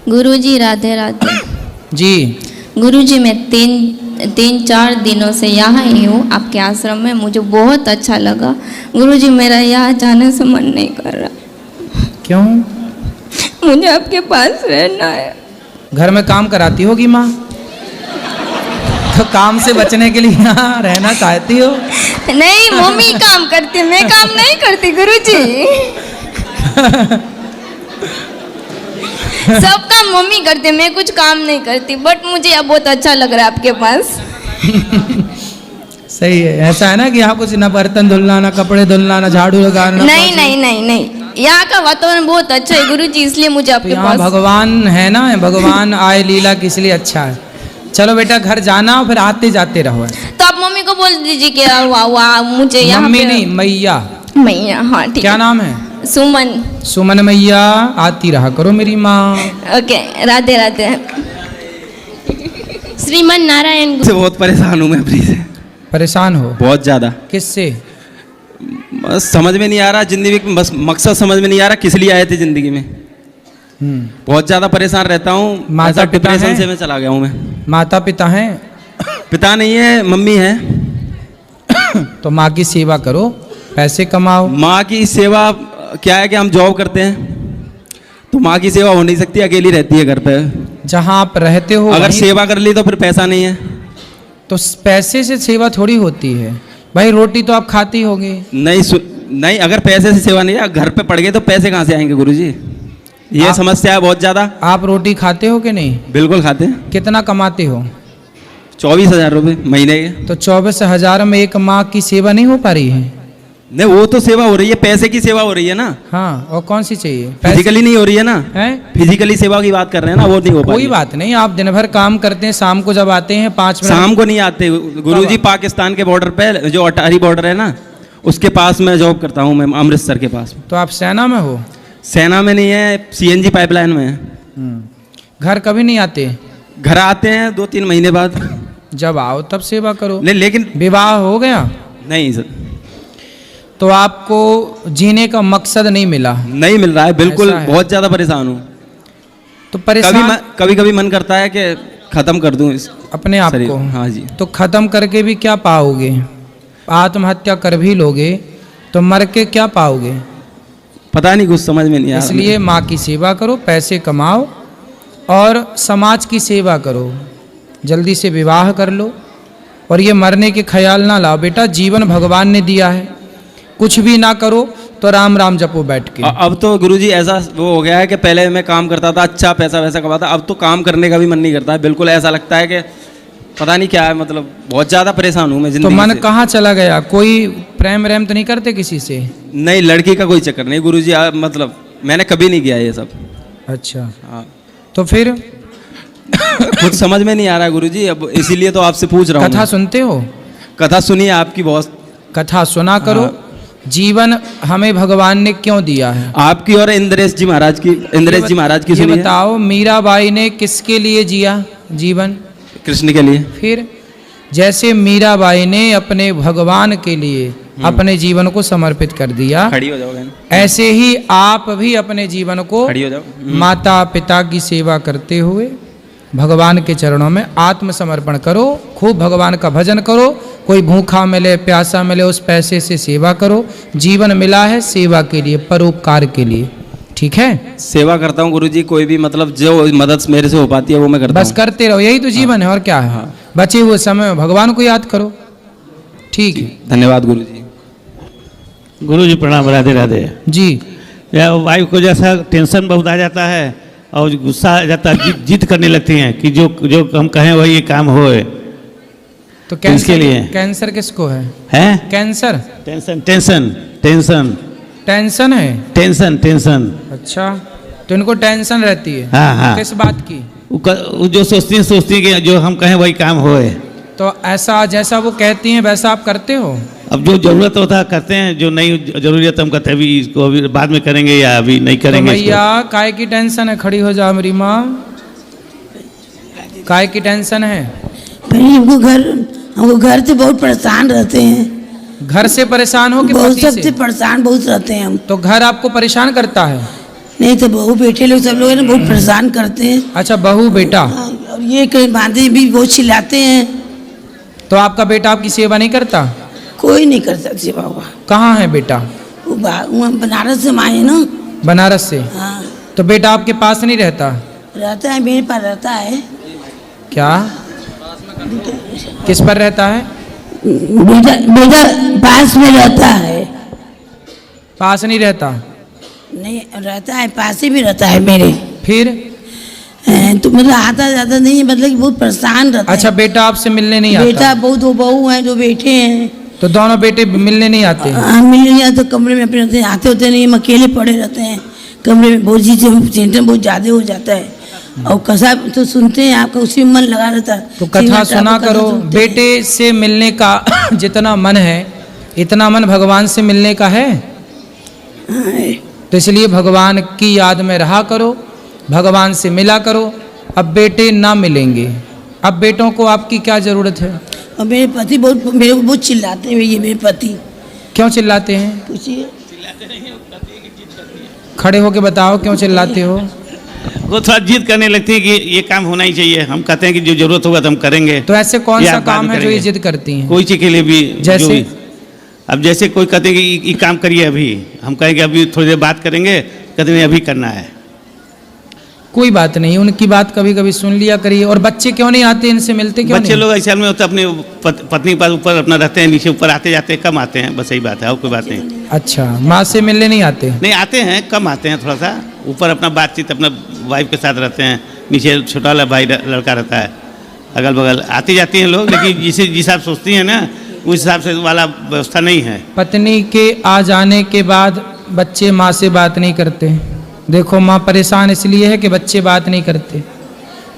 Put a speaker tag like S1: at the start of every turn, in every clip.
S1: गुरुजी राधे राधे।
S2: जी
S1: गुरुजी मैं तीन चार दिनों से यहाँ ही हूँ आपके आश्रम में, मुझे बहुत अच्छा लगा। गुरुजी मेरा यहाँ जाने से मन नहीं कर रहा।
S2: क्यों?
S1: मुझे आपके पास रहना है।
S2: घर में काम कराती होगी माँ, तो काम से बचने के लिए यहाँ रहना चाहती हो?
S1: नहीं, मम्मी काम करती, मैं काम नहीं करती गुरुजी। सब काम मम्मी करते, मैं कुछ काम नहीं करती। बट मुझे अब बहुत अच्छा लग रहा है आपके पास।
S2: सही है। ऐसा है ना कि यहाँ कुछ ना बर्तन धुलना, ना कपड़े धुलना, ना झाड़ू लगाना।
S1: नहीं नहीं नहीं नहीं, यहाँ का वातावरण बहुत अच्छा है गुरुजी, इसलिए मुझे आपके
S2: तो
S1: पास।
S2: भगवान है ना, भगवान आए लीला की, इसलिए अच्छा है। चलो बेटा घर जाना, फिर आते जाते रहो।
S1: तो आप मम्मी को बोल दीजिए कि मुझे यहाँ
S2: मम्मी नहीं, मैया।
S1: मैया, हाँ ठीक।
S2: क्या नाम है?
S1: सुमन।
S2: सुमन मैया, आती रहा करो मेरी माँ।
S1: ओके, राधे राधे। श्रीमन नारायण।
S3: से बहुत परेशान हूँ मैं अपनी से।
S2: परेशान हो?
S3: बहुत ज़्यादा।
S2: किससे?
S3: बस समझ में नहीं आ रहा जिंदगी में, बस मकसद समझ में नहीं आ रहा किस लिए आए थे जिंदगी में। बहुत ज़्यादा परेशान रहता हूँ।
S2: माता पिता
S3: डिप्रेशन
S2: हैं?
S3: से मैं चला गया हूँ मैं।
S2: माता पिता हैं?
S3: पिता नहीं है, मम्मी है।
S2: तो माँ की सेवा करो, पैसे कमाओ।
S3: माँ की सेवा क्या है कि हम जॉब करते हैं, तो माँ की सेवा हो नहीं सकती, अकेली रहती है घर पे।
S2: जहाँ आप रहते हो
S3: अगर
S2: वहीं-
S3: सेवा कर ली तो फिर पैसा नहीं है।
S2: तो पैसे से सेवा थोड़ी होती है भाई, रोटी तो आप खाती होगी।
S3: नहीं, अगर पैसे से सेवा नहीं है, घर पे पड़ गए तो पैसे कहाँ से आएंगे गुरुजी? ये समस्या है बहुत ज़्यादा।
S2: आप रोटी खाते हो कि नहीं?
S3: बिल्कुल खाते हैं।
S2: कितना कमाते हो?
S3: 24,000 रुपये महीने के।
S2: तो 24,000 में एक माँ की सेवा नहीं हो पा रही है?
S3: नहीं, वो तो सेवा हो रही है, पैसे की सेवा हो रही है ना।
S2: हाँ, और कौन सी चाहिए?
S3: फिजिकली नहीं हो रही है ना।
S2: है?
S3: फिजिकली सेवा की बात कर रहे हैं ना, वो नहीं हो पा रही
S2: कोई
S3: है।
S2: बात नहीं, आप दिन भर काम करते हैं, शाम को जब आते हैं 5 मिनट।
S3: शाम को नहीं आते गुरुजी, पाकिस्तान के बॉर्डर पे जो अटारी बॉर्डर है ना, उसके पास मैं जॉब करता हूँ, मैं अमृतसर के पास।
S2: तो आप सेना में हो?
S3: सेना में नहीं है, CNG पाइपलाइन में है।
S2: घर कभी नहीं आते?
S3: घर आते हैं 2-3 महीने बाद।
S2: जब आओ तब सेवा करो।
S3: नहीं, लेकिन
S2: विवाह हो गया?
S3: नहीं सर,
S2: तो आपको जीने का मकसद नहीं मिला?
S3: नहीं मिल रहा है बिल्कुल।
S2: ऐसा है।
S3: बहुत ज़्यादा परेशान हूँ।
S2: तो परेशान
S3: कभी मन करता है कि ख़त्म कर दूँ इस
S2: अपने आप
S3: शरीर
S2: को।
S3: हाँ जी।
S2: तो खत्म करके भी क्या पाओगे? आत्महत्या कर भी लोगे तो मर के क्या पाओगे?
S3: पता नहीं, कुछ समझ में नहीं आ रहा।
S2: इसलिए माँ की सेवा करो, पैसे कमाओ और समाज की सेवा करो। जल्दी से विवाह कर लो और ये मरने के ख्याल ना लाओ। बेटा जीवन भगवान ने दिया है, कुछ भी ना करो तो राम राम जपो बैठ के।
S3: अब तो गुरुजी ऐसा वो हो गया है कि पहले मैं काम करता था, अच्छा पैसा वैसा कमाता, अब तो काम करने का भी मन नहीं करता है। बिल्कुल ऐसा लगता है कि पता नहीं क्या है, मतलब बहुत ज़्यादा परेशान हूँ मैं
S2: तो
S3: जिंदगी
S2: मन
S3: से।
S2: कहाँ चला गया? कोई प्रेम तो नहीं करते किसी से?
S3: नहीं, लड़की का कोई चक्कर नहीं गुरुजी, मतलब मैंने कभी नहीं किया ये सब।
S2: अच्छा,
S3: हाँ।
S2: तो फिर
S3: कुछ समझ में नहीं आ रहा है गुरुजी, अब इसीलिए तो आपसे पूछ रहा हूँ।
S2: कथा सुनते हो?
S3: कथा सुनिए आपकी, बहुत
S2: कथा सुना करो। जीवन हमें भगवान ने क्यों दिया है?
S3: आपकी और इंद्रेश जी महाराज की
S2: ये
S3: सुनिए।
S2: बताओ, मीराबाई ने किसके लिए जिया जीवन?
S3: कृष्ण के लिए।
S2: फिर जैसे मीराबाई ने अपने भगवान के लिए अपने जीवन को समर्पित कर दिया,
S3: खड़ी हो जाओ बहन।
S2: ऐसे ही आप भी अपने जीवन को
S3: खड़ी हो जाओ।
S2: माता पिता की सेवा करते हुए भगवान के चरणों में आत्मसमर्पण करो। खूब भगवान का भजन करो। कोई भूखा मिले प्यासा मिले उस पैसे से सेवा करो। जीवन मिला है सेवा के लिए, परोपकार के लिए। ठीक है?
S3: सेवा करता हूँ गुरुजी, कोई भी मतलब जो मदद मेरे से हो पाती है वो मैं करता हूँ।
S2: बस करते रहो, यही तो जीवन है और क्या है। बचे हुए समय में भगवान को याद करो। ठीक है,
S3: धन्यवाद गुरुजी।
S4: गुरुजी प्रणाम, राधे राधे
S2: जी।
S4: या वाइफ को जैसा टेंशन बहुत आ जाता है और गुस्सा आ जाता है, जिद करने लगती हैं कि जो हम कहें वही ये काम होए।
S2: तो कैंसर
S4: इसके लिए
S2: कैंसर किसको है?
S4: हैं?
S2: Cancer?
S4: Tension tension tension
S2: tension है?
S4: Tension tension.
S2: अच्छा, तो इनको टेंशन रहती है?
S4: हाँ हाँ।
S2: किस बात की?
S4: वो जो सोचती हैं कि जो हम कहें वही काम होए।
S2: तो ऐसा जैसा वो कहती हैं वैसा आप करते हो?
S4: अब जो जरूरत होता है करते हैं, जो नहीं जरूरत हम कहते हैं अभी इसको अभी बाद में करेंगे या अभी नहीं
S2: तो
S4: करेंगे।
S2: भैया काय की टेंशन है? खड़ी हो जाओ मेरी माँ। काय की टेंशन है?
S5: हमको घर से बहुत परेशान रहते हैं।
S2: घर से परेशान हो कि
S5: बहुत
S2: पति से?
S5: सबसे परेशान बहुत रहते हैं हम।
S2: तो घर आपको परेशान करता है?
S5: नहीं तो बहू बेटे लोग सब लोग है ना बहुत परेशान करते हैं।
S2: अच्छा, बहू बेटा।
S5: हाँ, और ये कहीं बांधे भी बहुत चिल्लाते हैं।
S2: तो आपका बेटा आपकी सेवा नहीं करता?
S5: कोई नहीं करता सेवा हुआ।
S2: कहाँ है बेटा?
S5: वो बनारस से आए ना।
S2: बनारस से?
S5: हाँ,
S2: तो बेटा आपके पास नहीं रहता?
S5: रहता है, मेरे पास रहता है।
S2: क्या? किस पर रहता है?
S5: बेटा बेटा पास में रहता है।
S2: पास नहीं रहता?
S5: नहीं रहता है, पास ही भी रहता है मेरे।
S2: फिर?
S5: तो मतलब आता ज़्यादा नहीं है, मतलब कि बहुत परेशान रहता
S2: अच्छा,
S5: है।
S2: बेटा आपसे मिलने नहीं
S5: बेटा
S2: आता?
S5: बहुत, दो बहू हैं, दो बेटे हैं।
S2: तो दोनों बेटे मिलने नहीं आते?
S5: मिल नहीं तो कमरे में अपने रहते हैं, आते होते नहीं, हम अकेले पड़े रहते हैं कमरे में। बहुत चीज़ टेंशन बहुत ज़्यादा हो जाता है। और कसा तो सुनते हैं आपका, उसी में मन लगा रहता है।
S2: तो कथा सुना करो। बेटे से मिलने का जितना मन है इतना मन भगवान से मिलने का है। तो इसलिए भगवान की याद में रहा करो, भगवान से मिला करो। अब बेटे ना मिलेंगे, अब बेटों को आपकी क्या जरूरत है?
S5: और मेरे पति बहुत मेरे को बहुत चिल्लाते हैं। ये मेरे पति
S2: क्यों चिल्लाते हैं?
S5: पूछिए।
S2: खड़े होके बताओ क्यों चिल्लाते हो?
S4: वो थोड़ा जिद करने लगती है कि ये काम होना ही चाहिए। हम कहते हैं कि जो जरूरत होगा तो हम करेंगे।
S2: तो ऐसे कौन
S4: ये
S2: सा
S4: आप बाद
S2: काम
S4: में
S2: है जो ये
S4: करेंगे।
S2: जिद करती हैं?
S4: कोई चीज के लिए भी
S2: जैसे?
S4: जो भी। अब जैसे कोई कहते हैं कि ये काम करिए, अभी हम कहेंगे अभी थोड़ी देर बात करेंगे, कहते हैं अभी करना है।
S2: कोई बात नहीं, उनकी बात कभी कभी सुन लिया करिए। और बच्चे क्यों नहीं आते, इनसे मिलते क्यों
S4: बच्चे
S2: नहीं?
S4: लोग ऐसे में होते अपने पत्नी के पास ऊपर अपना रहते हैं, नीचे ऊपर आते जाते हैं, कम आते हैं, बस यही बात है और कोई बात नहीं।
S2: अच्छा, माँ से मिलने नहीं आते?
S4: नहीं आते हैं, कम आते हैं, थोड़ा सा ऊपर अपना बातचीत अपना वाइफ के साथ रहते हैं, नीचे छोटा वाला भाई लड़का रहता है, अगल बगल आती जाती हैं लोग। लेकिन जिस हिसाब सोचती हैं ना उस हिसाब से वाला व्यवस्था नहीं है।
S2: पत्नी के आ जाने के बाद बच्चे माँ से बात नहीं करते। देखो, माँ परेशान इसलिए है कि बच्चे बात नहीं करते,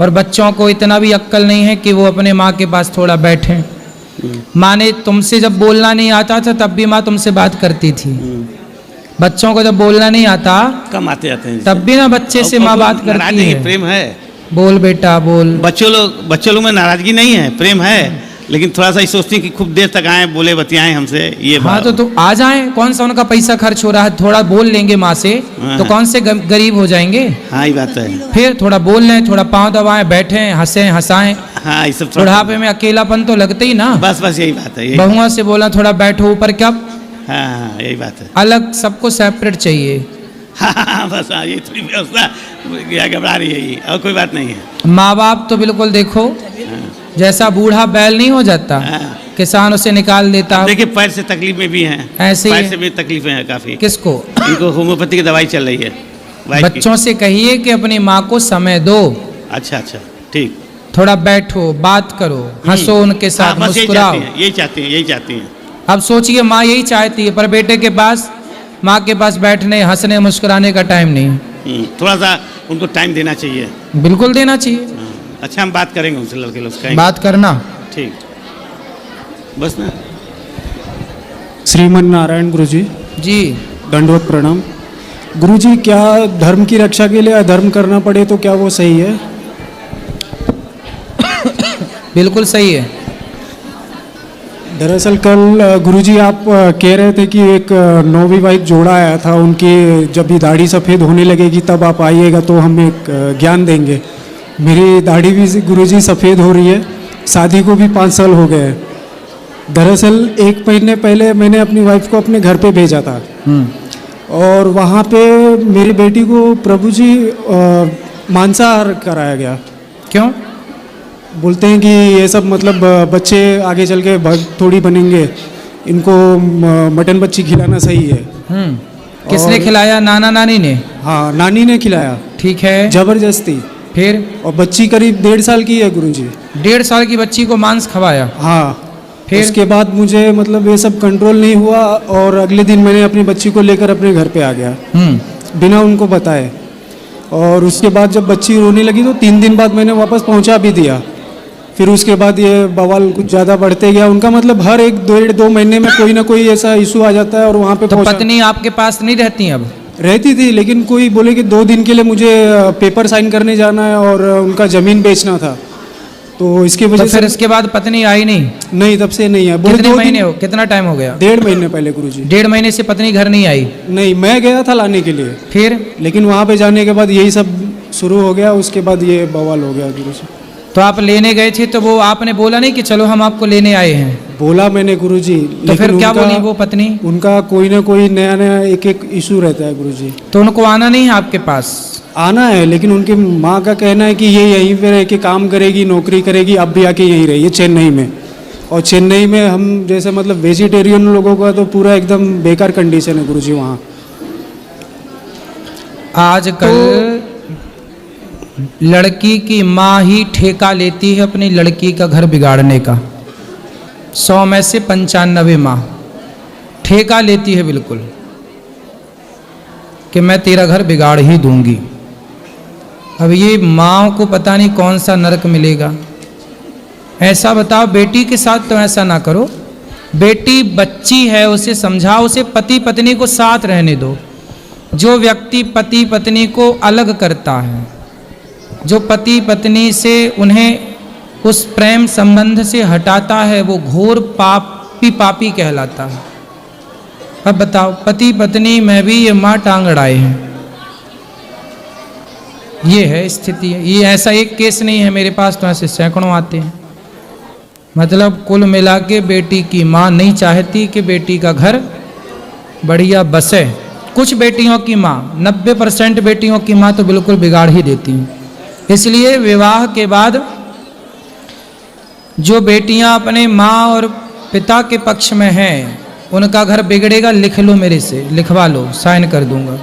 S2: और बच्चों को इतना भी अक्ल नहीं है कि वो अपने माँ के पास थोड़ा बैठें। माँ ने तुमसे जब बोलना नहीं आता था तब भी माँ तुमसे बात करती थी। बच्चों को जब बोलना नहीं आता
S4: कम आते जाते हैं,
S2: तब भी ना बच्चे से माँ बात
S4: नाराज
S2: करती
S4: नहीं,
S2: है।
S4: प्रेम है।
S2: बोल बेटा बोल।
S4: बच्चों लोग में नाराजगी नहीं है, प्रेम है। लेकिन थोड़ा सा ये सोचती हैं कि खूब देर तक आए, बोले बतियाएं हमसे। ये
S2: हाँ तो आ जाएं, कौन सा उनका पैसा खर्च हो रहा है? थोड़ा बोल लेंगे माँ से तो कौन से गरीब हो जाएंगे?
S4: हाँ ये बात है।
S2: फिर थोड़ा बोल लें, थोड़ा पाँव दबाएं, बैठें, हंसें हंसाएं।
S4: हाँ ये सब थोड़ा
S2: बुढ़ापे में अकेलापन तो लगते ही ना।
S4: बस यही बात है।
S2: बहुओं से बोला थोड़ा बैठो ऊपर, क्या
S4: हाँ यही बात है।
S2: अलग सबको सेपरेट चाहिए।
S4: हाँ बस हाँ, ये थोड़ी व्यवस्था घबरा रही है ये, और कोई बात नहीं है।
S2: माँ बाप तो बिल्कुल देखो, जैसा बूढ़ा बैल नहीं हो जाता,
S4: हाँ।
S2: किसान उसे निकाल देता।
S4: देखिए पैर से तकलीफ में भी हैं,
S2: ऐसे ही
S4: पैर
S2: है।
S4: से भी तकलीफें हैं काफी।
S2: किसको?
S4: इनको होम्योपैथी की दवाई चल रही है वाइफ की।
S2: बच्चों से कहिए कि अपनी माँ को समय दो,
S4: अच्छा ठीक।
S2: थोड़ा बैठो, बात करो, हंसो उनके साथ,
S4: हाँ, बस
S2: मुस्कुराओ।
S4: यही चाहती हैं।
S2: अब सोचिए, माँ यही चाहती है, पर बेटे के पास, माँ के पास बैठने, हंसने, मुस्कुराने का टाइम नहीं।
S4: थोड़ा सा उनको टाइम देना चाहिए।
S2: बिल्कुल देना चाहिए।
S4: हाँ, अच्छा हम बात करेंगे उनसे, लड़के लोग कहेंगे।
S2: बात करना
S4: ठीक, बस ना।
S6: श्रीमन नारायण गुरुजी,
S2: जी।
S6: दंडवत प्रणाम। गुरुजी, क्या धर्म की रक्षा के लिए अधर्म करना पड़े तो क्या वो सही है?
S2: बिल्कुल सही है।
S6: दरअसल कल गुरुजी आप कह रहे थे कि एक नवविवाहित जोड़ा आया था, उनकी जब भी दाढ़ी सफ़ेद होने लगेगी तब आप आइएगा तो हम एक ज्ञान देंगे। मेरी दाढ़ी भी गुरुजी सफ़ेद हो रही है, शादी को भी 5 साल हो गए हैं। दरअसल 1 महीने पहले मैंने अपनी वाइफ को अपने घर पे भेजा था, और वहाँ पे मेरी बेटी को प्रभु जी मांसाहार कराया गया।
S2: क्यों?
S6: बोलते हैं कि ये सब मतलब बच्चे आगे चल के थोड़ी बनेंगे, इनको मटन बच्ची खिलाना सही है।
S2: किसने खिलाया? नाना नानी ने?
S6: हाँ, नानी ने खिलाया।
S2: ठीक है।
S6: जबरदस्ती।
S2: फिर?
S6: और बच्ची करीब 1.5 साल की है गुरुजी।
S2: 1.5 साल की बच्ची को मांस खवाया?
S6: हाँ।
S2: फिर?
S6: उसके बाद मुझे मतलब ये सब कंट्रोल नहीं हुआ, और अगले दिन मैंने अपनी बच्ची को लेकर अपने घर पे आ गया बिना उनको बताए। और उसके बाद जब बच्ची रोने लगी तो 3 दिन बाद मैंने वापस पहुंचा भी दिया। फिर उसके बाद ये बवाल कुछ ज़्यादा बढ़ते गया। उनका मतलब हर 1-2 महीने में कोई ना कोई ऐसा इशू आ जाता है, और वहाँ पे
S2: तो पत्नी आपके पास नहीं रहती? अब
S6: रहती थी, लेकिन कोई बोले कि 2 दिन के लिए मुझे पेपर साइन करने जाना है और उनका ज़मीन बेचना था, तो इसकी
S2: तो
S6: वजह
S2: फिर
S6: से
S2: इसके बाद पत्नी आई नहीं?
S6: नहीं, तब से नहीं है। बोले
S2: कितने
S6: 2
S2: महीने
S6: दिन,
S2: हो, कितना टाइम हो गया?
S6: 1.5 महीने पहले गुरुजी।
S2: 1.5 महीने से पत्नी घर नहीं आई?
S6: नहीं, मैं गया था लाने के लिए,
S2: फिर?
S6: लेकिन वहाँ पे जाने के बाद यही सब शुरू हो गया। उसके बाद ये बवाल हो गया गुरुजी।
S2: तो आप लेने गए थे तो वो आपने बोला नहीं कि चलो हम आपको लेने आए हैं?
S6: बोला मैंने गुरुजी।
S2: तो फिर क्या बोली वो पत्नी?
S6: उनका कोई ना कोई नया नया एक इशू रहता है गुरुजी।
S2: तो उनको आना नहीं है आपके पास?
S6: आना है, लेकिन उनकी माँ का कहना है कि ये यहीं पे रह के काम करेगी, नौकरी करेगी, अब भी आके यहीं रही है चेन्नई में। और चेन्नई में हम जैसे मतलब वेजिटेरियन लोगों का तो पूरा एकदम बेकार कंडीशन है गुरुजी वहाँ।
S2: आजकल लड़की की माँ ही ठेका लेती है अपनी लड़की का घर बिगाड़ने का। 100 में से 95 माँ ठेका लेती है बिल्कुल कि मैं तेरा घर बिगाड़ ही दूंगी। अब ये माँ को पता नहीं कौन सा नरक मिलेगा। ऐसा बताओ, बेटी के साथ तो ऐसा ना करो। बेटी बच्ची है, उसे समझाओ, उसे पति पत्नी को साथ रहने दो। जो व्यक्ति पति पत्नी को अलग करता है, जो पति पत्नी से उन्हें उस प्रेम संबंध से हटाता है, वो घोर पापी कहलाता है। अब बताओ, पति पत्नी में भी ये माँ टांग अड़ाए हैं। ये है स्थिति। ये ऐसा एक केस नहीं है मेरे पास, तो ऐसे सैकड़ों आते हैं। मतलब कुल मिला के बेटी की माँ नहीं चाहती कि बेटी का घर बढ़िया बसे। कुछ बेटियों की माँ, 90% बेटियों की माँ तो बिल्कुल बिगाड़ ही देती हैं। इसलिए विवाह के बाद जो बेटियां अपने माँ और पिता के पक्ष में हैं, उनका घर बिगड़ेगा, लिख लो मेरे से, लिखवा लो, साइन कर दूंगा।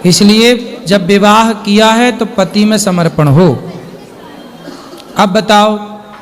S2: इसलिए जब विवाह किया है तो पति में समर्पण हो। अब बताओ,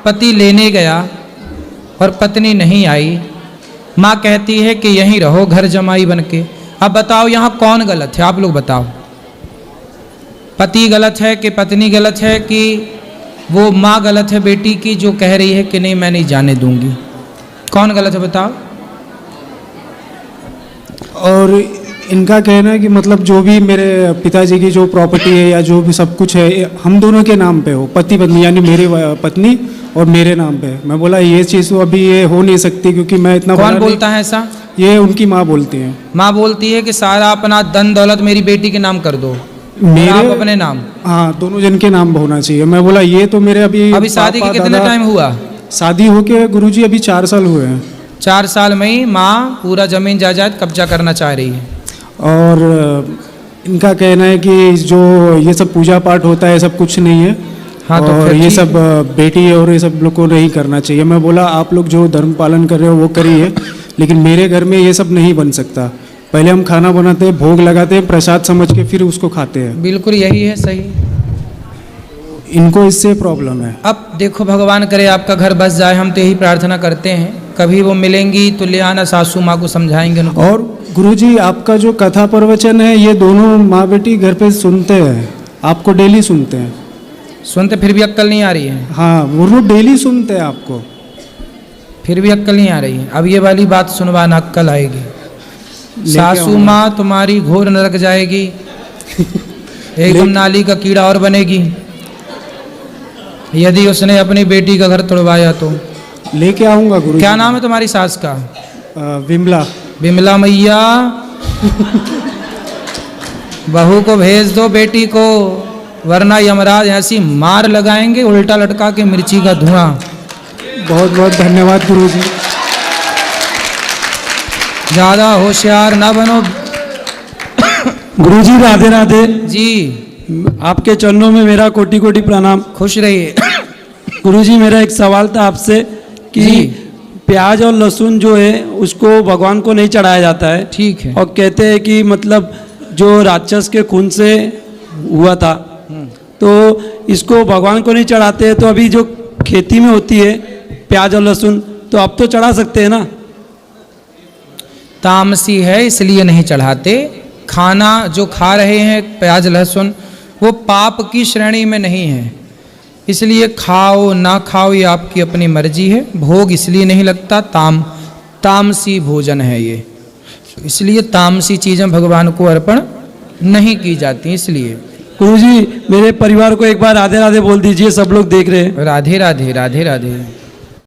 S2: पति लेने गया और पत्नी नहीं आई, माँ कहती है कि यहीं रहो घर जमाई बन के। अब बताओ यहाँ कौन गलत है? आप लोग बताओ, पति गलत है कि पत्नी गलत है कि वो माँ गलत है बेटी की जो कह रही है कि नहीं मैं नहीं जाने दूंगी? कौन गलत है बताओ?
S6: और इनका कहना है कि मतलब जो भी मेरे पिताजी की जो प्रॉपर्टी है या जो भी सब कुछ है, हम दोनों के नाम पे हो, पति पत्नी, यानी मेरी पत्नी और मेरे नाम पे। मैं बोला ये चीज़ तो अभी ये हो नहीं सकती, क्योंकि मैं इतना
S2: कौन बोलता है ऐसा?
S6: ये उनकी माँ बोलती है।
S2: माँ बोलती है कि सारा अपना धन दौलत मेरी बेटी के नाम कर दो,
S6: मेरे
S2: आप अपने नाम।
S6: हाँ, दोनों जन के नाम होना चाहिए। मैं बोला ये तो मेरे अभी
S2: शादी के कितने टाइम हुआ?
S6: शादी होके गुरुजी अभी 4 साल हुए हैं।
S2: 4 साल में ही माँ पूरा जमीन जायदाद कब्जा करना चाह रही है।
S6: और इनका कहना है कि जो ये सब पूजा पाठ होता है सब कुछ नहीं है।
S2: हाँ, तो
S6: और
S2: फिर
S6: ये
S2: ठीक।
S6: सब बेटी और ये सब लोग को नहीं करना चाहिए। मैं बोला आप लोग जो धर्म पालन कर रहे हो वो करिए, लेकिन मेरे घर में ये सब नहीं बन सकता। पहले हम खाना बनाते हैं, भोग लगाते हैं, प्रसाद समझ के फिर उसको खाते हैं।
S2: बिल्कुल यही है सही।
S6: इनको इससे प्रॉब्लम है।
S2: अब देखो, भगवान करे आपका घर बस जाए, हम तो यही प्रार्थना करते हैं। कभी वो मिलेंगी तो ले आना, सासू माँ को समझाएंगे उनको।
S6: और गुरुजी आपका जो कथा प्रवचन है ये दोनों माँ बेटी घर पे सुनते हैं, आपको डेली सुनते हैं।
S2: सुनते फिर भी अक्कल नहीं आ रही है?
S6: हाँ, वो डेली सुनते हैं आपको,
S2: फिर भी अक्कल नहीं आ रही है। अब ये वाली बात सुनवाना, अक्कल आएगी। सासू माँ तुम्हारी घोर नरक जाएगी, एकदम नाली का कीड़ा और बनेगी यदि उसने अपनी बेटी का घर तोड़वाया तो।
S6: लेके आऊंगा गुरु।
S2: क्या नाम है तुम्हारी सास का?
S6: विमला।
S2: विमला मैया, बहू को भेज दो बेटी को, वरना यमराज ऐसी मार लगाएंगे उल्टा लटका के मिर्ची का धुआं।
S6: बहुत बहुत धन्यवाद गुरुजी।
S2: ज्यादा होशियार ना बनो।
S7: गुरुजी राधे राधे
S2: जी,
S7: आपके चरणों में मेरा कोटि कोटि प्रणाम।
S2: खुश रहिए।
S7: गुरुजी मेरा एक सवाल था आपसे कि
S2: जी।
S7: प्याज और लहसुन जो है उसको भगवान को नहीं चढ़ाया जाता है।
S2: ठीक है।
S7: और कहते हैं कि मतलब जो राक्षस के खून से हुआ था, तो इसको भगवान को नहीं चढ़ाते, तो अभी जो खेती में होती है प्याज और लहसुन, तो आप तो चढ़ा सकते हैं ना?
S2: तामसी है इसलिए नहीं चढ़ाते। खाना जो खा रहे हैं प्याज लहसुन, वो पाप की श्रेणी में नहीं है, इसलिए खाओ ना खाओ ये आपकी अपनी मर्जी है। भोग इसलिए नहीं लगता, तामसी भोजन है ये, इसलिए तामसी चीज़ें भगवान को अर्पण नहीं की जाती इसलिए।
S7: गुरुजी मेरे परिवार को एक बार राधे राधे बोल दीजिए, सब लोग देख रहे हैं।
S2: राधे राधे राधे राधे।